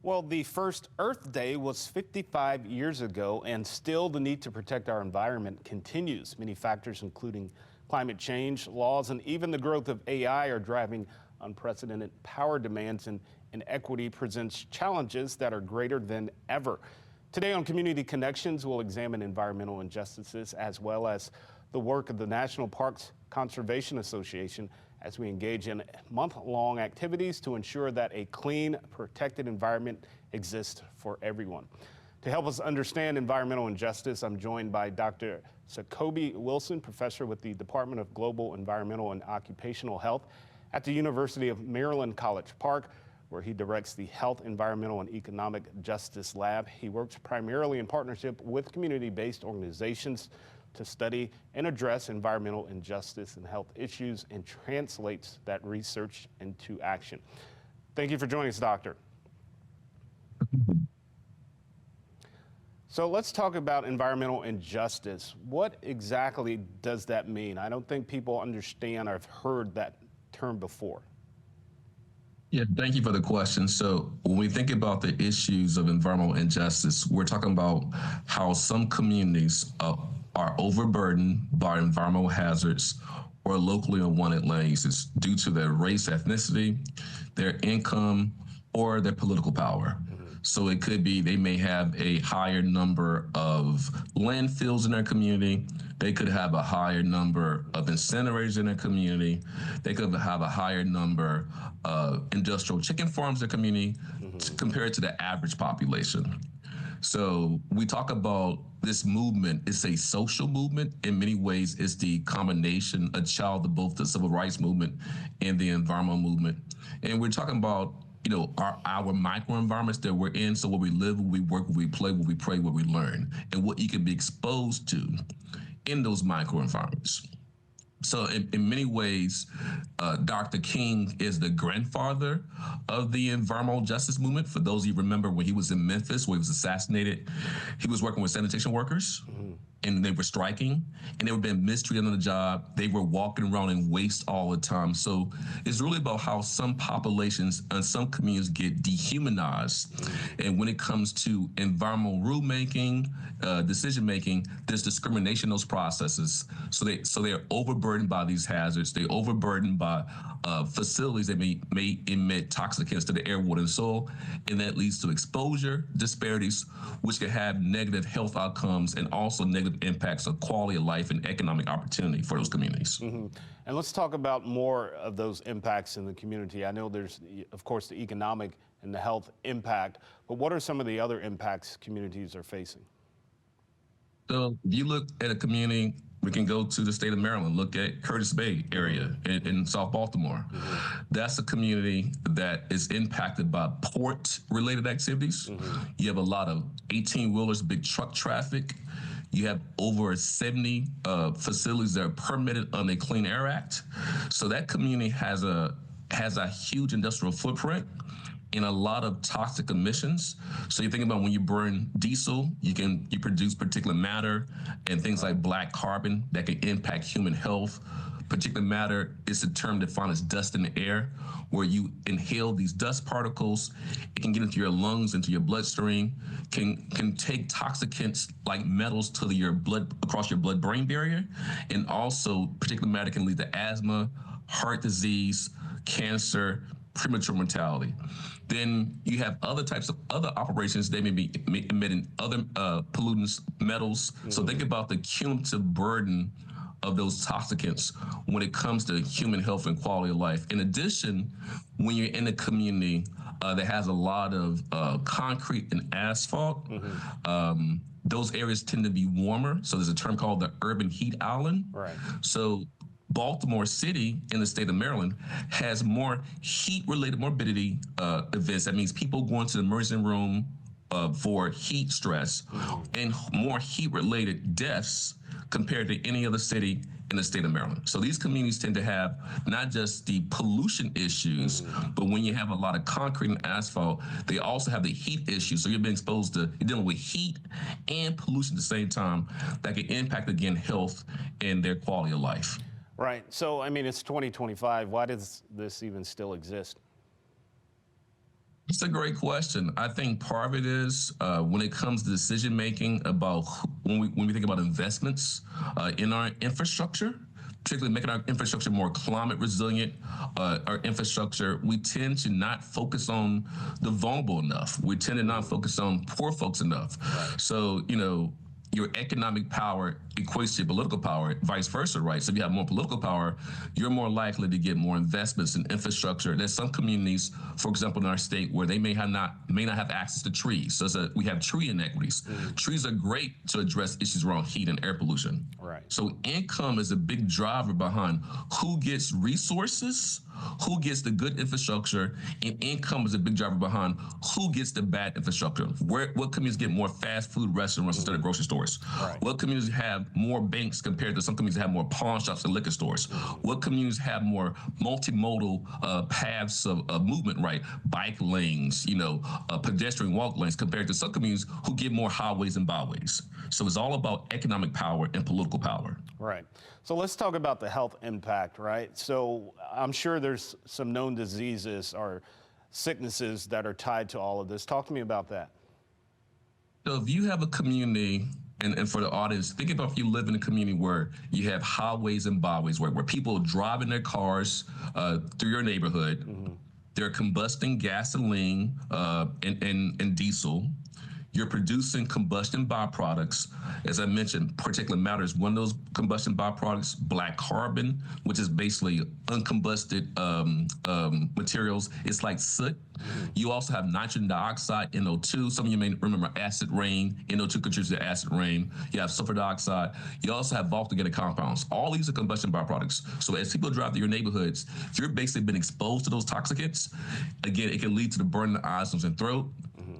Well, the first Earth Day was 55 years ago, and still the need to protect our environment continues. Many factors, including climate change, laws, and even the growth of AI, are driving unprecedented power demands, and inequity presents challenges that are greater than ever. Today on Community Connections, we'll examine environmental injustices as well as the work of the National Parks Conservation Association as we engage in month-long activities to ensure that a clean, protected environment exists for everyone. To help us understand environmental injustice, I'm joined by Dr. Sakobi Wilson, professor with the Department of Global Environmental and Occupational Health at the University of Maryland, College Park, where he directs the Health, Environmental, and Economic Justice Lab. He works primarily in partnership with community-based organizations to study and address environmental injustice and health issues and translates that research into action. Thank you for joining us, Doctor. So let's talk about environmental injustice. What exactly does that mean? I don't think people understand or have heard that term before. Yeah, thank you for the question. So when we think about the issues of environmental injustice, we're talking about how some communities are overburdened by environmental hazards or locally unwanted land uses due to their race, ethnicity, their income, or their political power. So it could be they may have a higher number of landfills in their community. They could have a higher number of incinerators in their community. They could have a higher number of industrial chicken farms in their community compared to the average population. So we talk about this movement. It's a social movement. In many ways, it's the combination, a child of both the civil rights movement and the environmental movement. And we're talking about our microenvironments that we're in. So where we live, where we work, where we play, where we pray, where we learn, and what you can be exposed to in those microenvironments. So in many ways, Dr. King is the grandfather of the environmental justice movement. For those of you who remember when he was in Memphis, where he was assassinated, he was working with sanitation workers. And they were striking, and they were being mistreated on the job. They were walking around in waste all the time. So it's really about how some populations and some communities get dehumanized. And when it comes to environmental rulemaking, decision-making, there's discrimination in those processes. So they're overburdened by these hazards. They're overburdened by facilities that may emit toxicants to the air, water, and soil. And that leads to exposure disparities, which can have negative health outcomes and also negative impacts of quality of life and economic opportunity for those communities. And let's talk about more of those impacts in the community. I know there's, of course, the economic and the health impact, but what are some of the other impacts communities are facing? So if you look at a community, we can go to the state of Maryland, look at Curtis Bay area in South Baltimore. That's a community that is impacted by port-related activities. You have a lot of 18-wheelers, big truck traffic. You have over 70 facilities that are permitted under the Clean Air Act. So that community has a huge industrial footprint and a lot of toxic emissions. So you think about when you burn diesel, you produce particulate matter and things like black carbon that can impact human health. Particulate matter is a term defined as dust in the air, where you inhale these dust particles. It can get into your lungs, into your bloodstream, can take toxicants like metals to your blood, across your blood-brain barrier. And also particulate matter can lead to asthma, heart disease, cancer, premature mortality. Then you have other types of other operations. They may be emitting other pollutants, metals. So think about the cumulative burden of those toxicants when it comes to human health and quality of life. In addition, when you're in a community that has a lot of concrete and asphalt, those areas tend to be warmer. So there's a term called the urban heat island. So Baltimore City in the state of Maryland has more heat-related morbidity events. That means people going to the emergency room for heat stress and more heat-related deaths compared to any other city in the state of Maryland. So these communities tend to have not just the pollution issues, but when you have a lot of concrete and asphalt, they also have the heat issue. So you're being exposed to, you're dealing with heat and pollution at the same time that can impact, again, health and their quality of life. Right. So, I mean, it's 2025. Why does this even still exist? It's a great question. I think part of it is when it comes to decision making about when we think about investments in our infrastructure, particularly making our infrastructure more climate resilient, our infrastructure, we tend to not focus on the vulnerable enough. We tend to not focus on poor folks enough. Right. So, your economic power equates to your political power, vice versa, right? So if you have more political power, you're more likely to get more investments in infrastructure. There's some communities, for example, in our state, where they may not have access to trees. So we have tree inequities. Trees are great to address issues around heat and air pollution. Right. So income is a big driver behind who gets resources, who gets the good infrastructure, and income is a big driver behind who gets the bad infrastructure. What communities get more fast food restaurants instead of grocery stores? Right. What communities have more banks compared to some communities that have more pawn shops and liquor stores? What communities have more multimodal paths of movement, right? Bike lanes, pedestrian walk lanes compared to some communities who get more highways and byways. So it's all about economic power and political power. Right. So let's talk about the health impact, right? So I'm sure there's some known diseases or sicknesses that are tied to all of this. Talk to me about that. So if you have a community, and for the audience, think about if you live in a community where you have highways and byways, where people drive in their cars through your neighborhood, they're combusting gasoline and diesel. You're producing combustion byproducts. As I mentioned, particulate matter is one of those combustion byproducts. Black carbon, which is basically uncombusted materials. It's like soot. You also have nitrogen dioxide, NO2. Some of you may remember acid rain. NO2 contributes to acid rain. You have sulfur dioxide. You also have volatile organic compounds. All these are combustion byproducts. So as people drive through your neighborhoods, if you're basically been exposed to those toxicants, again, it can lead to the burning of the eyes, nose, and throat.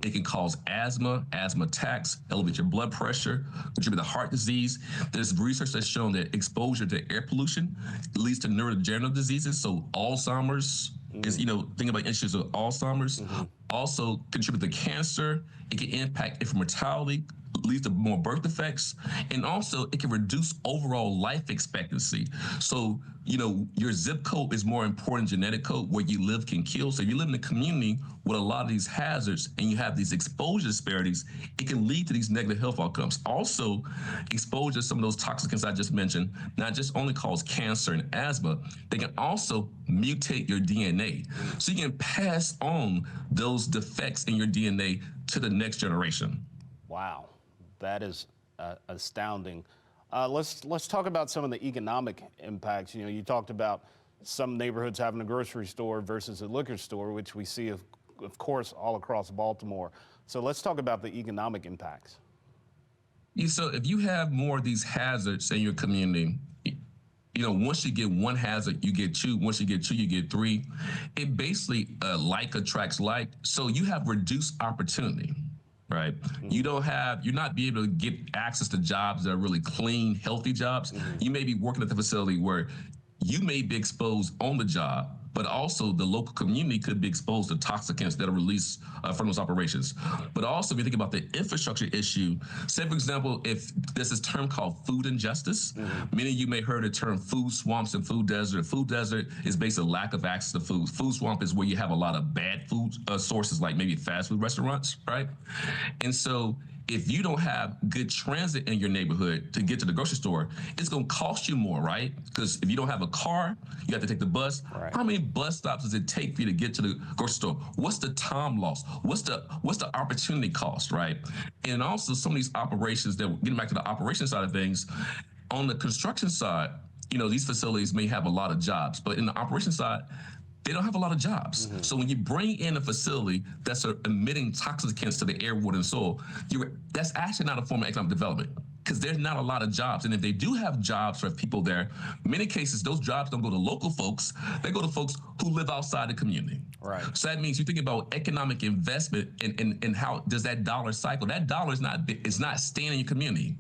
It can cause asthma attacks, elevate your blood pressure, contribute to heart disease. There's research that's shown that exposure to air pollution leads to neurodegenerative diseases. So Alzheimer's is, think about issues of Alzheimer's. Also contribute to cancer. It can impact infant mortality, leads to more birth defects, and also it can reduce overall life expectancy. So, your zip code is more important genetic code. Where you live can kill. So if you live in a community with a lot of these hazards and you have these exposure disparities, it can lead to these negative health outcomes. Also, exposure to some of those toxicants I just mentioned, not just only cause cancer and asthma, they can also mutate your DNA. So you can pass on those defects in your DNA to the next generation. Wow, that is astounding. Let's talk about some of the economic impacts. You talked about some neighborhoods having a grocery store versus a liquor store, which we see, of course, all across Baltimore. So let's talk about the economic impacts. So if you have more of these hazards in your community, once you get one hazard, you get two. Once you get two, you get three. It basically like attracts like. So you have reduced opportunity. Right. You're not be able to get access to jobs that are really clean, healthy jobs. You may be working at the facility where you may be exposed on the job, but also the local community could be exposed to toxicants that are released from those operations. But also, if you think about the infrastructure issue, say, for example, if there's this term called food injustice, many of you may have heard the term food swamps and food desert. Food desert is basically lack of access to food. Food swamp is where you have a lot of bad food sources, like maybe fast food restaurants, right? And so if you don't have good transit in your neighborhood to get to the grocery store, it's going to cost you more, right? Because if you don't have a car, you have to take the bus. Right. How many bus stops does it take for you to get to the grocery store? What's the time loss? What's the opportunity cost, right? And also some of these operations, that getting back to the operation side of things, on the construction side, these facilities may have a lot of jobs, but in the operation side, they don't have a lot of jobs. So when you bring in a facility that's emitting toxicants to the air, water, and soil, that's actually not a form of economic development, because there's not a lot of jobs. And if they do have jobs for people there, in many cases, those jobs don't go to local folks. They go to folks who live outside the community. Right. So that means you think about economic investment and how does that dollar cycle? That dollar is not staying in your community.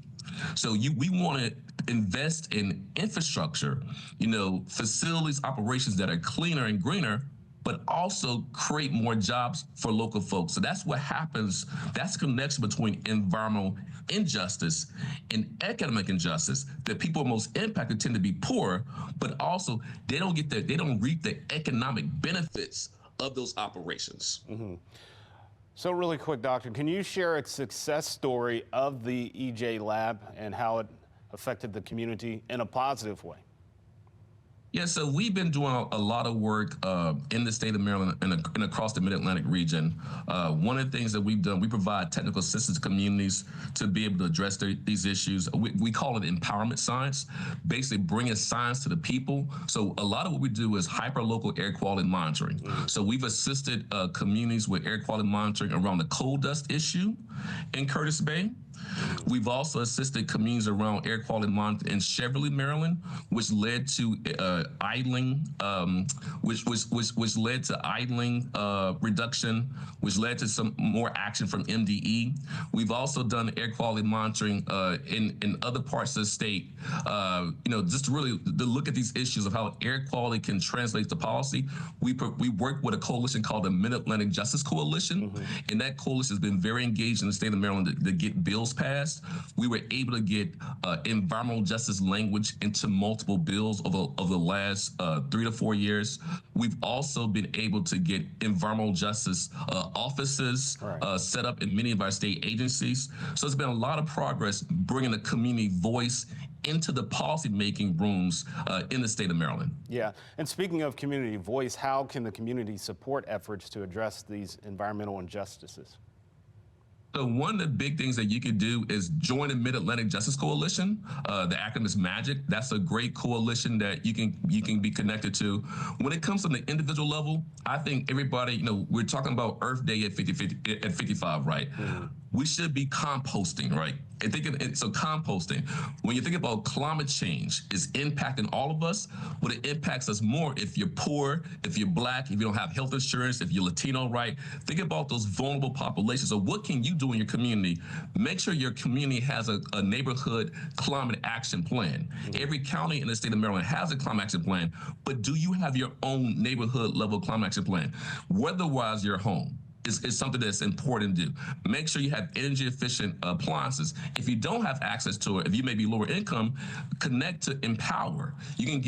So we want to invest in infrastructure, facilities, operations that are cleaner and greener, but also create more jobs for local folks. So that's what happens. That's the connection between environmental injustice and economic injustice. The people most impacted tend to be poor, but also they don't reap the economic benefits of those operations. So really quick, Doctor, can you share a success story of the EJ Lab and how it affected the community in a positive way? Yeah, so we've been doing a lot of work in the state of Maryland and across the Mid-Atlantic region. One of the things that we've done, we provide technical assistance to communities to be able to address these issues. We call it empowerment science, basically bringing science to the people. So a lot of what we do is hyper-local air quality monitoring. So we've assisted communities with air quality monitoring around the coal dust issue in Curtis Bay. We've also assisted communities around air quality monitoring in Cheverly, Maryland, which led to idling, which led to idling reduction, which led to some more action from MDE. We've also done air quality monitoring in other parts of the state, just to really to look at these issues of how air quality can translate to policy. We work with a coalition called the Mid-Atlantic Justice Coalition, and that coalition has been very engaged in the state of Maryland to get bills passed. We were able to get environmental justice language into multiple bills over the last 3 to 4 years. We've also been able to get environmental justice offices set up in many of our state agencies. So it's been a lot of progress bringing the community voice into the policy-making rooms in the state of Maryland. Yeah, and speaking of community voice, how can the community support efforts to address these environmental injustices? So one of the big things that you could do is join the Mid-Atlantic Justice Coalition. The acronym is MAGIC. That's a great coalition that you can be connected to. When it comes to the individual level, I think everybody, we're talking about Earth Day at 55, right? We should be composting, right? So composting, when you think about climate change, is impacting all of us, but it impacts us more if you're poor, if you're Black, if you don't have health insurance, if you're Latino, right? Think about those vulnerable populations. So what can you do in your community? Make sure your community has a neighborhood climate action plan. Every county in the state of Maryland has a climate action plan, but do you have your own neighborhood level climate action plan? Weather-wise, your home is something that's important to do. Make sure you have energy efficient appliances. If you don't have access to it, if you may be lower income, connect to Empower. You can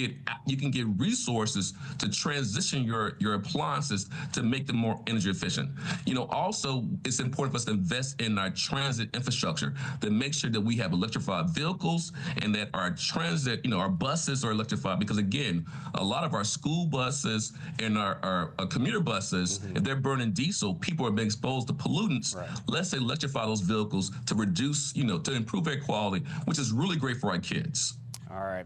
get resources to transition your appliances to make them more energy efficient. Also it's important for us to invest in our transit infrastructure to make sure that we have electrified vehicles and that our transit, our buses are electrified, because again, a lot of our school buses and our commuter buses, if they're burning diesel, people are being exposed to pollutants. Right. Let's electrify those vehicles to reduce, to improve air quality, which is really great for our kids. All right.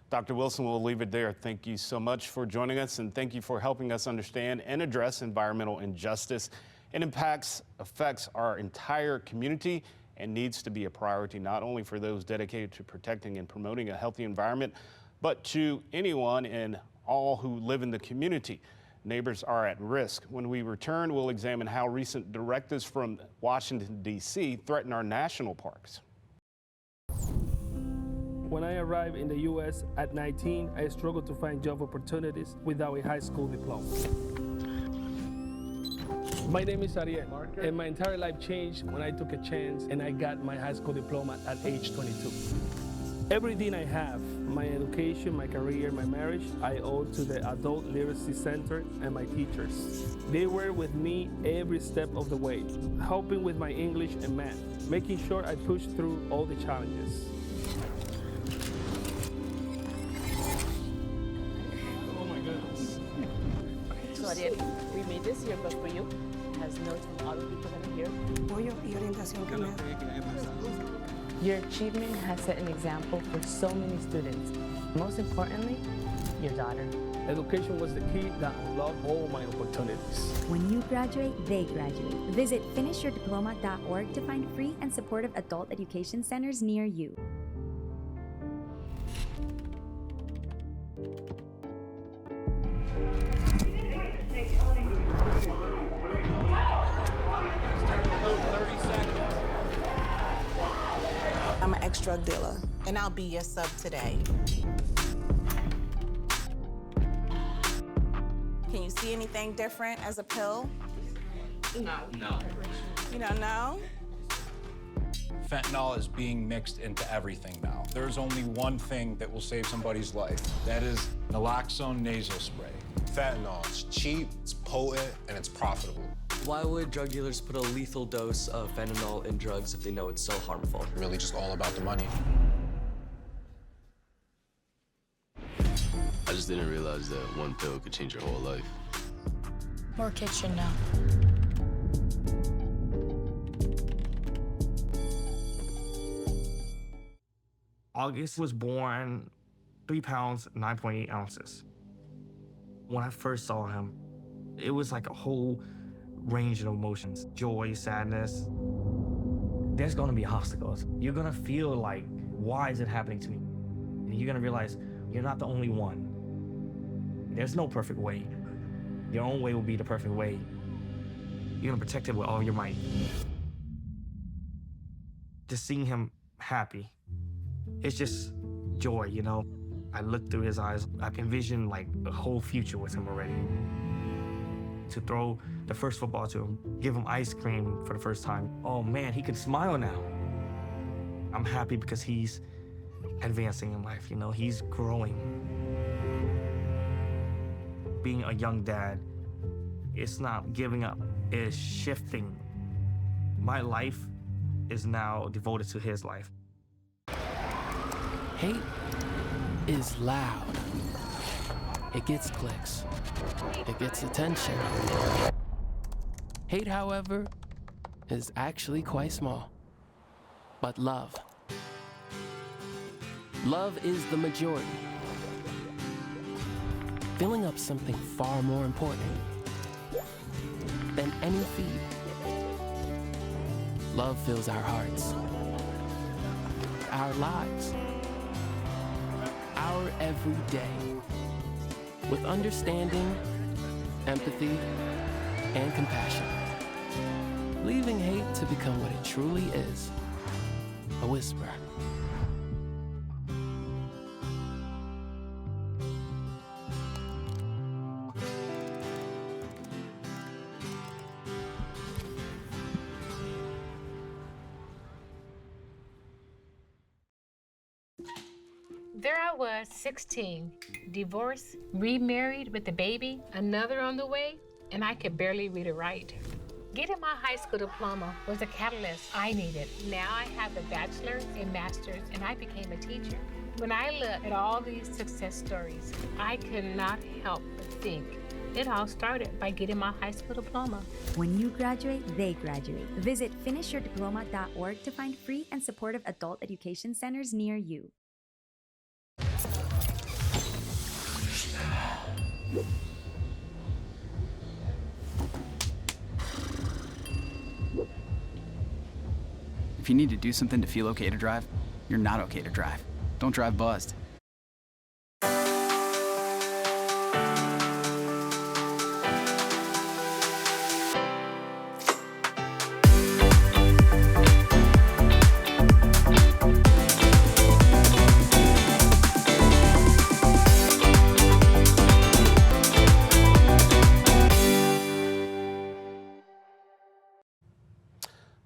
Dr. Wilson, we'll leave it there. Thank you so much for joining us, and thank you for helping us understand and address environmental injustice. It affects our entire community and needs to be a priority, not only for those dedicated to protecting and promoting a healthy environment, but to anyone and all who live in the community. Neighbors are at risk. When we return, we'll examine how recent directives from Washington, D.C. threaten our national parks. When I arrived in the U.S. at 19, I struggled to find job opportunities without a high school diploma. My name is Ariel, and my entire life changed when I took a chance and I got my high school diploma at age 22. Everything I have, my education, my career, my marriage, I owe to the Adult Literacy Center and my teachers. They were with me every step of the way, helping with my English and math, making sure I pushed through all the challenges. Oh my goodness. So Ariel, we made this yearbook for you. It has notes from all the people that are here. Your achievement has set an example for so many students. Most importantly, your daughter. Education was the key that unlocked all my opportunities. When you graduate, they graduate. Visit finishyourdiploma.org to find free and supportive adult education centers near you. I'm an ex-drug dealer, and I'll be your sub today. Can you see anything different as a pill? No. You don't know? Fentanyl is being mixed into everything now. There's only one thing that will save somebody's life. That is naloxone nasal spray. Fentanyl, it's cheap, it's potent, and it's profitable. Why would drug dealers put a lethal dose of fentanyl in drugs if they know it's so harmful? Really just all about the money. I just didn't realize that one pill could change your whole life. More kids should know. August was born 3 pounds, 9.8 ounces. When I first saw him, it was like a whole range of emotions, joy, sadness. There's gonna be obstacles. You're gonna feel like, why is it happening to me? And you're gonna realize you're not the only one. There's no perfect way. Your own way will be the perfect way. You're gonna protect it with all your might. Just seeing him happy, it's just joy, you know? I look through his eyes, I can envision like a whole future with him already. To throw the first football to him, give him ice cream for the first time. Oh man, he can smile now. I'm happy because he's advancing in life, you know, he's growing. Being a young dad, it's not giving up, it's shifting. My life is now devoted to his life. Hate is loud. It gets clicks. It gets attention. Hate, however, is actually quite small. But love is the majority. Filling up something far more important than any feed. Love fills our hearts, our lives, our every day with understanding, empathy, and compassion, leaving hate to become what it truly is, a whisper. There I was, 16, divorced, remarried with a baby, another on the way, and I could barely read or write. Getting my high school diploma was a catalyst I needed. Now I have a bachelor's and master's, and I became a teacher. When I look at all these success stories, I could not help but think it all started by getting my high school diploma. When you graduate, they graduate. Visit finishyourdiploma.org to find free and supportive adult education centers near you. If you need to do something to feel okay to drive, you're not okay to drive. Don't drive buzzed.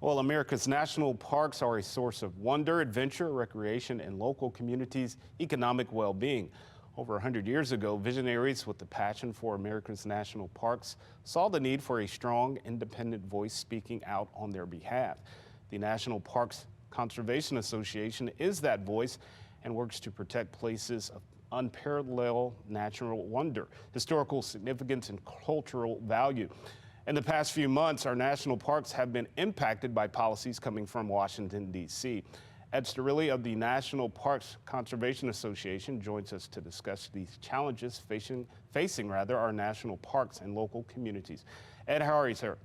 Well, America's national parks are a source of wonder, adventure, recreation, and local communities' economic well-being. Over 100 years ago, visionaries with the passion for America's national parks saw the need for a strong, independent voice speaking out on their behalf. The National Parks Conservation Association is that voice and works to protect places of unparalleled natural wonder, historical significance, and cultural value. In the past few months, our national parks have been impacted by policies coming from Washington, D.C. Ed Sterilli of the National Parks Conservation Association joins us to discuss these challenges facing our national parks and local communities. Ed, how are you, sir?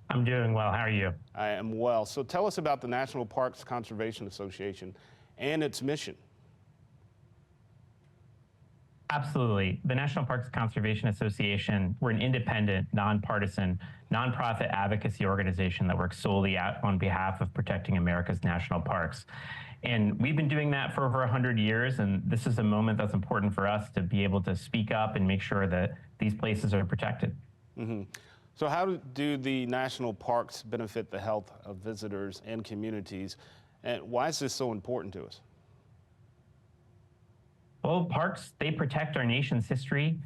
I'm doing well. How are you? I am well. So tell us about the National Parks Conservation Association and its mission. Absolutely. The National Parks Conservation Association, we're an independent, nonpartisan, nonprofit advocacy organization that works solely on behalf of protecting America's national parks. And we've been doing that for over 100 years, and this is a moment that's important for us to be able to speak up and make sure that these places are protected. Mm-hmm. So how do the national parks benefit the health of visitors and communities, and why is this so important to us? Well, parks, they protect our nation's history.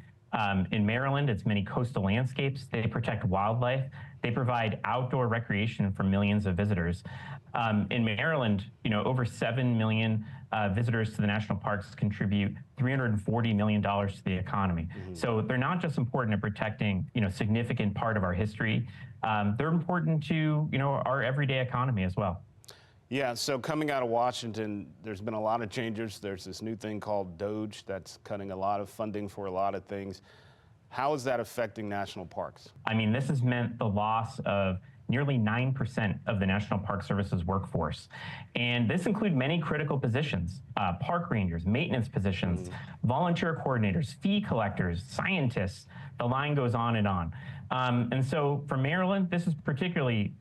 In Maryland, it's many coastal landscapes. They protect wildlife. They provide outdoor recreation for millions of visitors. In Maryland, over 7 million visitors to the national parks contribute $340 million to the economy. So they're not just important at protecting, significant part of our history. They're important to, our everyday economy as well. Yeah, so coming out of Washington, there's been a lot of changes. There's this new thing called DOGE that's cutting a lot of funding for a lot of things. How is that affecting national parks? I mean, this has meant the loss of nearly 9% of the National Park Service's workforce. And this includes many critical positions, park rangers, maintenance positions, volunteer coordinators, fee collectors, scientists, the line goes on and on. And so for Maryland, this is particularly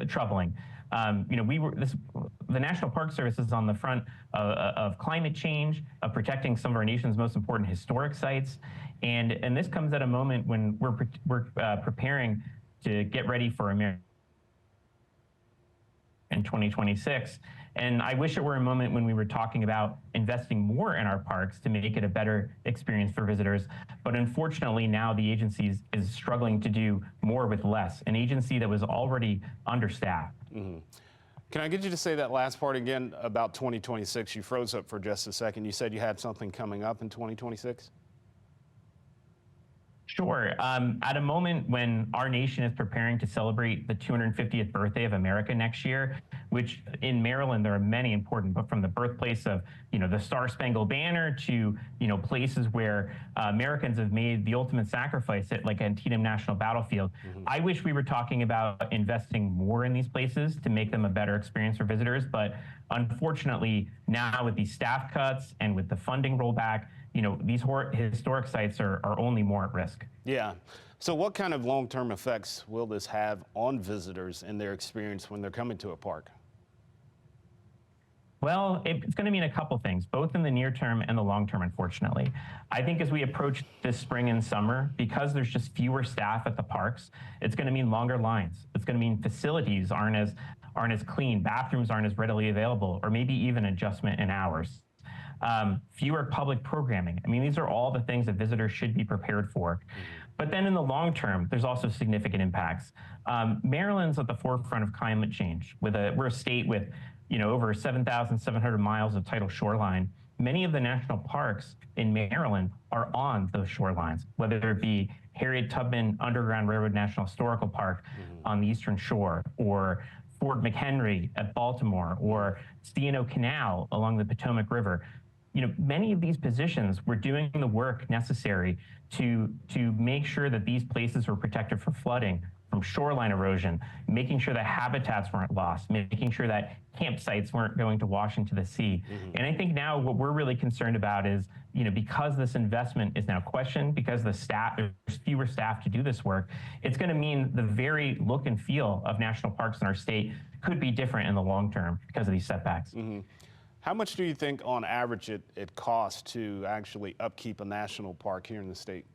troubling. The National Park Service is on the front of climate change, of protecting some of our nation's most important historic sites, and this comes at a moment when we're preparing to get ready for America in 2026. And I wish it were a moment when we were talking about investing more in our parks to make it a better experience for visitors. But unfortunately, now the agency is struggling to do more with less, an agency that was already understaffed. Can I get you to say that last part again about 2026? You froze up for just a second. You said you had something coming up in 2026? Sure. At a moment when our nation is preparing to celebrate the 250th birthday of America next year, which in Maryland, there are many important, but from the birthplace of, the Star-Spangled Banner to, places where Americans have made the ultimate sacrifice at like Antietam National Battlefield. I wish we were talking about investing more in these places to make them a better experience for visitors. But unfortunately, now with these staff cuts and with the funding rollback, these historic sites are only more at risk. Yeah. So what kind of long-term effects will this have on visitors and their experience when they're coming to a park? Well, it's going to mean a couple things, both in the near term and the long term, unfortunately. I think as we approach this spring and summer, because there's just fewer staff at the parks, it's going to mean longer lines. It's going to mean facilities aren't as clean, bathrooms aren't as readily available, or maybe even adjustment in hours. Fewer public programming. I mean, these are all the things that visitors should be prepared for. But then in the long term, there's also significant impacts. Maryland's at the forefront of climate change. We're a state with, over 7,700 miles of tidal shoreline. Many of the national parks in Maryland are on those shorelines, whether it be Harriet Tubman Underground Railroad National Historical Park on the Eastern Shore, or Fort McHenry at Baltimore, or C&O Canal along the Potomac River. Many of these positions were doing the work necessary to make sure that these places were protected from flooding, from shoreline erosion, making sure that habitats weren't lost, making sure that campsites weren't going to wash into the sea. And I think now what we're really concerned about is, because this investment is now questioned, because there's fewer staff to do this work, it's going to mean the very look and feel of national parks in our state could be different in the long term because of these setbacks. How much do you think on average it costs to actually upkeep a national park here in the state?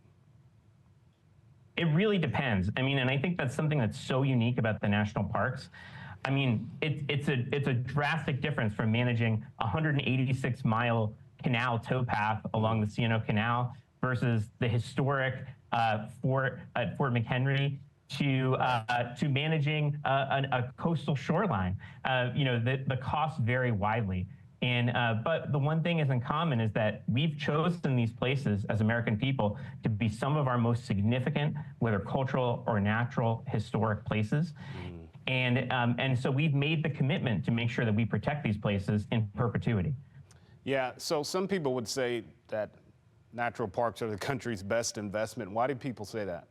It really depends. I mean, and I think that's something that's so unique about the national parks. I mean, it's a drastic difference from managing a 186-mile canal towpath along the C&O Canal versus the historic Fort McHenry to managing a coastal shoreline. The costs vary widely. But the one thing is in common is that we've chosen these places as American people to be some of our most significant, whether cultural or natural historic places. And so we've made the commitment to make sure that we protect these places in perpetuity. Yeah, so some people would say that natural parks are the country's best investment. Why do people say that?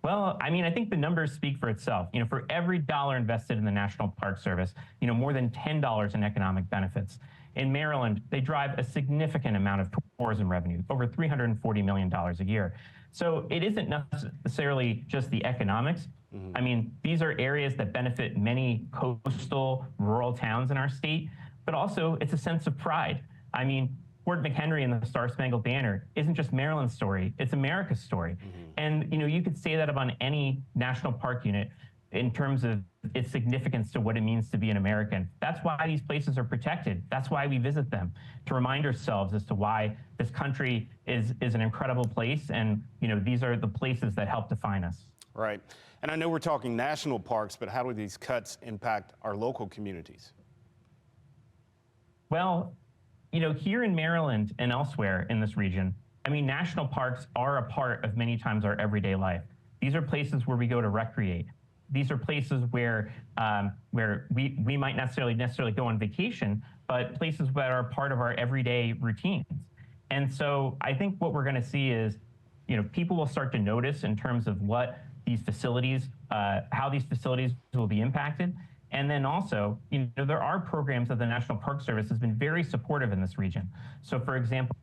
Well, I mean, I think the numbers speak for itself. For every dollar invested in the National Park Service, more than $10 in economic benefits. In Maryland, they drive a significant amount of tourism revenue, over $340 million a year. So it isn't necessarily just the economics. I mean, these are areas that benefit many coastal, rural towns in our state, but also it's a sense of pride. I mean, Fort McHenry and the Star-Spangled Banner isn't just Maryland's story, it's America's story. And, you could say that about any national park unit. in terms of its significance to what it means to be an American. That's why these places are protected. That's why we visit them, to remind ourselves as to why this country is an incredible place, and these are the places that help define us. Right. And I know we're talking national parks, but how do these cuts impact our local communities? Well, here in Maryland and elsewhere in this region, national parks are a part of many times our everyday life. These are places where we go to recreate. These are places where we might necessarily go on vacation, but places that are part of our everyday routines. And so I think what we're going to see is, people will start to notice in terms of what these facilities, how these facilities will be impacted. And then also, there are programs that the National Park Service has been very supportive in this region. So for example,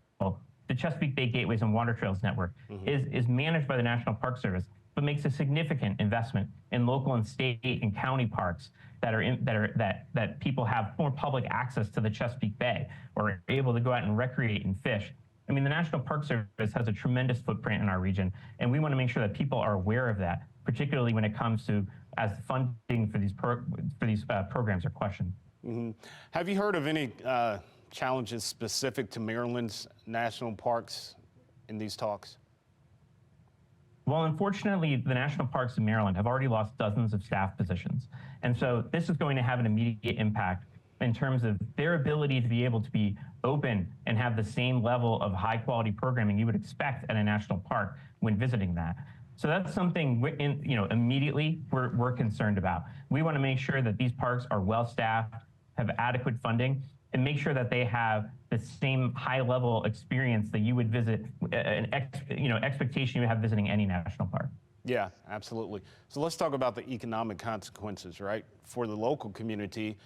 the Chesapeake Bay Gateways and Water Trails Network is managed by the National Park Service, but makes a significant investment in local and state and county parks that people have more public access to the Chesapeake Bay, or are able to go out and recreate and fish. The National Park Service has a tremendous footprint in our region, and we want to make sure that people are aware of that, particularly when it comes to as funding for these programs are questioned. Have you heard of any challenges specific to Maryland's national parks in these talks? Well, unfortunately, the national parks in Maryland have already lost dozens of staff positions. And so this is going to have an immediate impact in terms of their ability to be able to be open and have the same level of high quality programming you would expect at a national park when visiting that. So that's something immediately we're concerned about. We want to make sure that these parks are well staffed, have adequate funding, and make sure that they have the same high level experience that you would visit, expectation you have visiting any national park. Yeah, absolutely. So let's talk about the economic consequences, right? For the local community,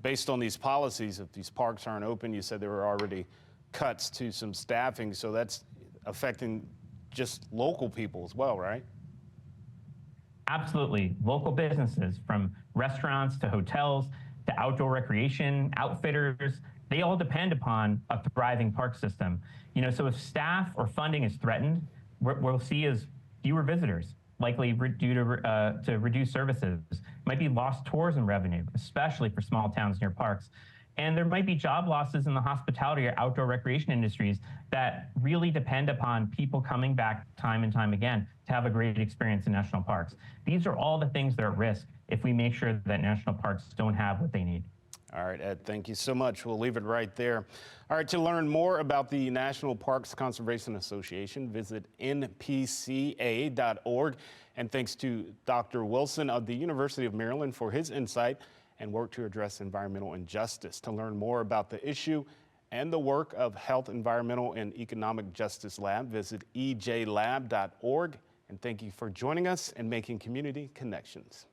based on these policies, if these parks aren't open, you said there were already cuts to some staffing, so that's affecting just local people as well, right? Absolutely. Local businesses, from restaurants to hotels to outdoor recreation, outfitters, they all depend upon a thriving park system. So if staff or funding is threatened, what we'll see is fewer visitors, likely due to reduced services. Might be lost tourism revenue, especially for small towns near parks. And there might be job losses in the hospitality or outdoor recreation industries that really depend upon people coming back time and time again to have a great experience in national parks. These are all the things that are at risk if we make sure that national parks don't have what they need. All right, Ed, thank you so much. We'll leave it right there. All right, to learn more about the National Parks Conservation Association, visit npca.org. And thanks to Dr. Wilson of the University of Maryland for his insight and work to address environmental injustice. To learn more about the issue and the work of Health, Environmental, and Economic Justice Lab, visit ejlab.org. And thank you for joining us and making community connections.